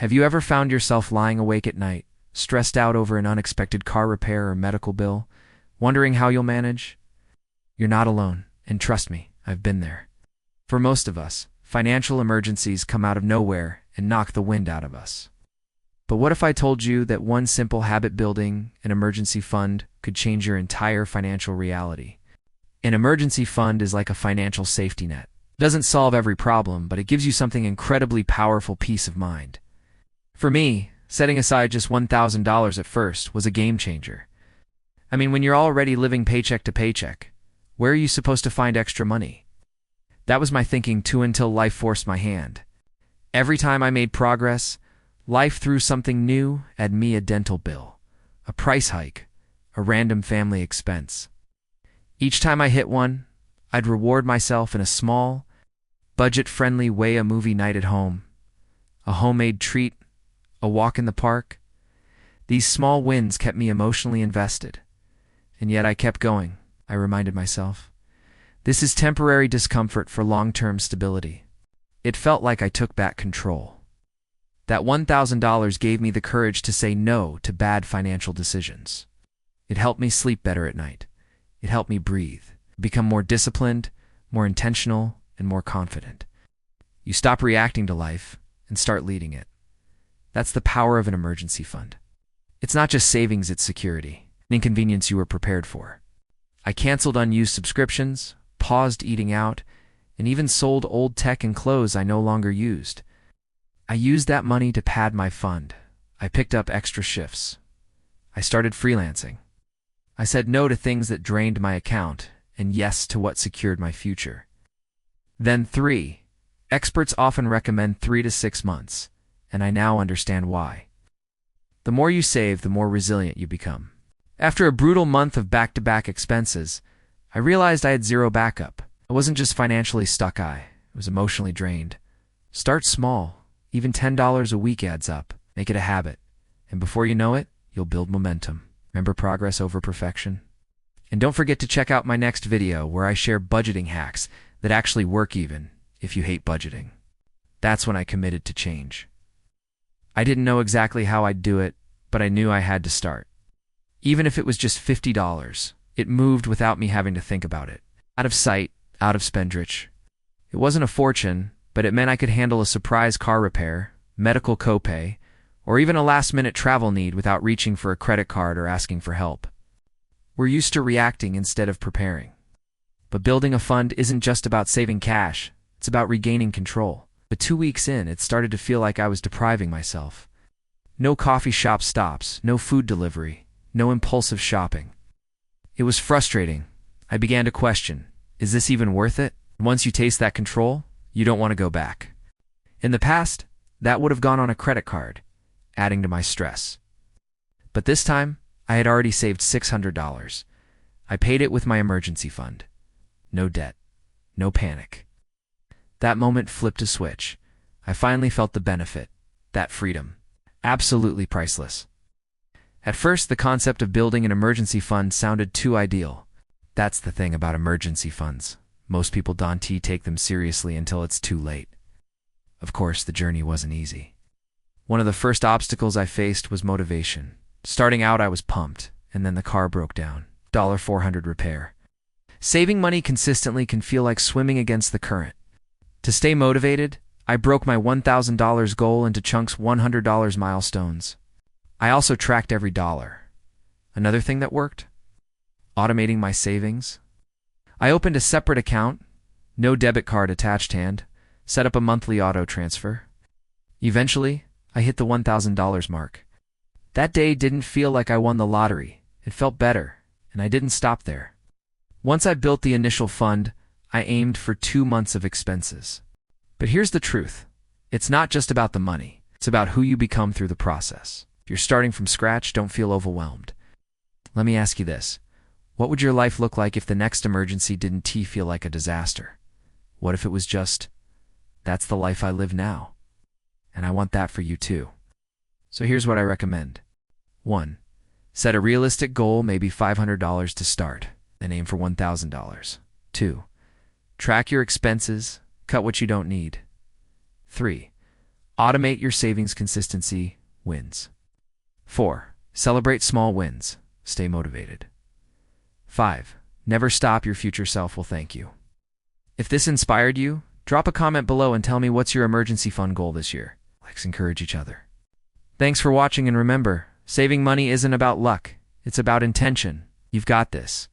Have you ever found yourself lying awake at night, stressed out over an unexpected car repair or medical bill, wondering how you'll manage? You're not alone, and trust me, I've been there. For most of us, financial emergencies come out of nowhere and knock the wind out of us. But what if I told you that one simple habit building, an emergency fund, could change your entire financial reality? An emergency fund is like a financial safety net. It doesn't solve every problem, but it gives you something incredibly powerful: peace of mind. For me, setting aside just $1,000 at first was a game changer. I mean, when you're already living paycheck to paycheck, where are you supposed to find extra money? That was my thinking too, until life forced my hand. Every time I made progress, life threw something new at me: a dental bill, a price hike, a random family expense. Each time I hit one, I'd reward myself in a small, budget-friendly way: a movie night at home, a homemade treat, a walk in the park. These small wins kept me emotionally invested. And yet I kept going, I reminded myself. This is temporary discomfort for long-term stability. It felt like I took back control. That $1,000 gave me the courage to say no to bad financial decisions. It helped me sleep better at night. It helped me breathe, become more disciplined, more intentional, and more confident. You stop reacting to life and start leading it. That's the power of an emergency fund. It's not just savings, it's security, an inconvenience you were prepared for. I canceled unused subscriptions, paused eating out, and even sold old tech and clothes I no longer used. I used that money to pad my fund. I picked up extra shifts. I started freelancing. I said no to things that drained my account, and yes to what secured my future. Then 3. Experts often recommend 3 to 6 months, and I now understand why. The more you save, the more resilient you become. After a brutal month of back-to-back expenses, I realized I had zero backup. I wasn't just financially stuck, I was emotionally drained. Start small. Even $10 a week adds up. Make it a habit. And before you know it, you'll build momentum. Remember, progress over perfection. And don't forget to check out my next video where I share budgeting hacks that actually work even if you hate budgeting. That's when I committed to change. I didn't know exactly how I'd do it, but I knew I had to start. Even if it was just $50, it moved without me having to think about it. Out of sight, out of spendrich. It wasn't a fortune, but it meant I could handle a surprise car repair, medical copay, or even a last-minute travel need without reaching for a credit card or asking for help. We're used to reacting instead of preparing. But building a fund isn't just about saving cash, it's about regaining control. But 2 weeks in, it started to feel like I was depriving myself. No coffee shop stops, no food delivery, no impulsive shopping. It was frustrating. I began to question, is this even worth it? Once you taste that control, you don't want to go back. In the past, that would have gone on a credit card, adding to my stress. But this time, I had already saved $600. I paid it with my emergency fund. No debt. No panic. That moment flipped a switch. I finally felt the benefit. That freedom. Absolutely priceless. At first, the concept of building an emergency fund sounded too ideal. That's the thing about emergency funds. Most people don't take them seriously until it's too late. Of course, the journey wasn't easy. One of the first obstacles I faced was motivation. Starting out, I was pumped, and then the car broke down. $400 repair. Saving money consistently can feel like swimming against the current. To stay motivated, I broke my $1,000 goal into chunks: $100 milestones. I also tracked every dollar. Another thing that worked? Automating my savings. I opened a separate account, no debit card attached hand, set up a monthly auto transfer. Eventually, I hit the $1,000 mark. That day didn't feel like I won the lottery. It felt better, and I didn't stop there. Once I built the initial fund, I aimed for 2 months of expenses. But here's the truth. It's not just about the money. It's about who you become through the process. If you're starting from scratch, don't feel overwhelmed. Let me ask you this. What would your life look like if the next emergency didn't feel like a disaster? What if it was just, that's the life I live now? And I want that for you too. So here's what I recommend. 1. Set a realistic goal, maybe $500 to start, then aim for $1,000. 2. Track your expenses, cut what you don't need. 3. Automate your savings. Consistency wins. 4. Celebrate small wins. Stay motivated. 5. Never stop. Your future self will thank you. If this inspired you, drop a comment below and tell me what's your emergency fund goal this year. Let's encourage each other. Thanks for watching, and remember, saving money isn't about luck, it's about intention. You've got this.